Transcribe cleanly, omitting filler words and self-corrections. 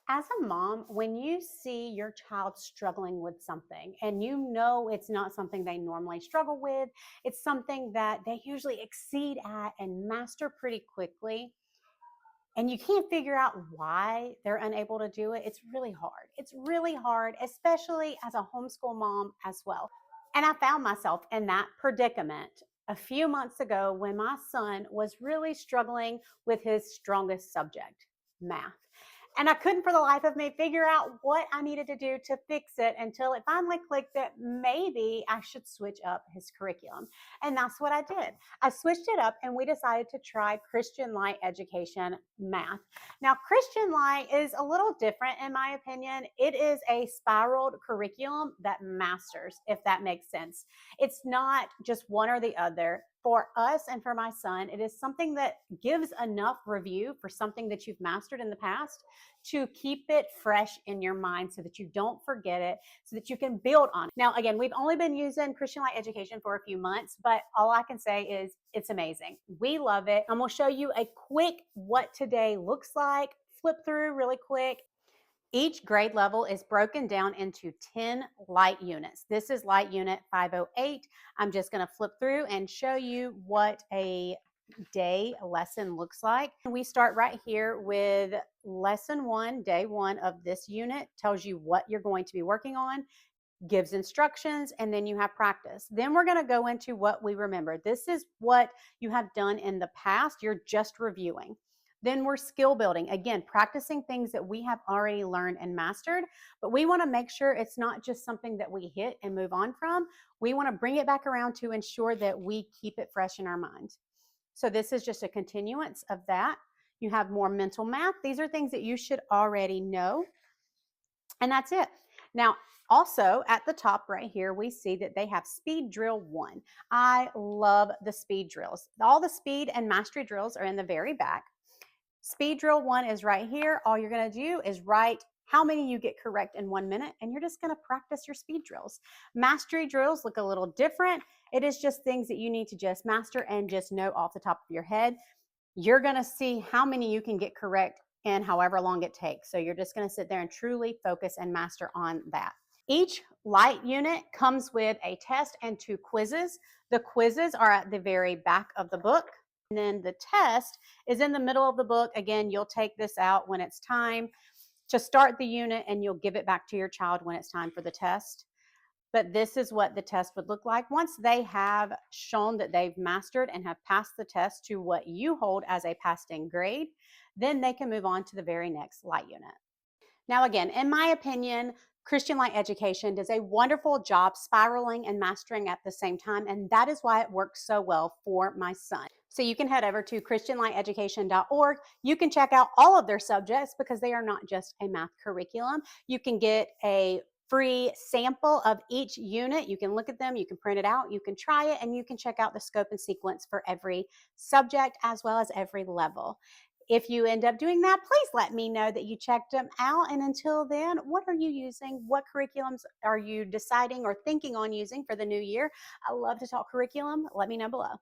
As a mom, when you see your child struggling with something and you know it's not something they normally struggle with, it's something that they usually exceed at and master pretty quickly, and you can't figure out why they're unable to do it, it's really hard. It's really hard, especially as a homeschool mom as well. And I found myself in that predicament a few months ago when my son was really struggling with his strongest subject, math. And I couldn't for the life of me figure out what I needed to do to fix it until it finally clicked that maybe I should switch up his curriculum. And that's what I did. I switched it up and we decided to try Christian Light Education Math. Now, Christian Light is a little different in my opinion. It is a spiraled curriculum that masters, if that makes sense. It's not just one or the other. For us and for my son, it is something that gives enough review for something that you've mastered in the past to keep it fresh in your mind so that you don't forget it, so that you can build on it. Now, again, we've only been using Christian Light Education for a few months, but all I can say is it's amazing. We love it. I'm going to show you a quick what today looks like, flip through really quick. Each grade level is broken down into 10 light units. This is light unit 508. I'm just going to flip through and show you what a day lesson looks like. We start right here with lesson 1, day 1 of this unit. Tells you what you're going to be working on, gives instructions, and then you have practice. Then we're going to go into what we remember. This is what you have done in the past. You're just reviewing. Then we're skill building. Again, practicing things that we have already learned and mastered, but we want to make sure it's not just something that we hit and move on from. We want to bring it back around to ensure that we keep it fresh in our mind. So this is just a continuance of that. You have more mental math. These are things that you should already know. And that's it. Now, also at the top right here, we see that they have speed drill 1. I love the speed drills. All the speed and mastery drills are in the very back. Speed drill 1 is right here. All you're going to do is write how many you get correct in 1 minute, and you're just going to practice your speed drills. Mastery drills look a little different. It is just things that you need to just master and just know off the top of your head. You're going to see how many you can get correct in however long it takes. So you're just going to sit there and truly focus and master on that. Each light unit comes with a test and 2 quizzes. The quizzes are at the very back of the book. And then the test is in the middle of the book. Again, you'll take this out when it's time to start the unit and you'll give it back to your child when it's time for the test. But this is what the test would look like. Once they have shown that they've mastered and have passed the test to what you hold as a passing grade, then they can move on to the very next light unit. Now, again, in my opinion, Christian Light Education does a wonderful job spiraling and mastering at the same time, and that is why it works so well for my son. So you can head over to christianlighteducation.org. You can check out all of their subjects because they are not just a math curriculum. You can get a free sample of each unit. You can look at them, you can print it out, you can try it, and you can check out the scope and sequence for every subject as well as every level. If you end up doing that, please let me know that you checked them out. And until then, what are you using? What curriculums are you deciding or thinking on using for the new year? I love to talk curriculum. Let me know below.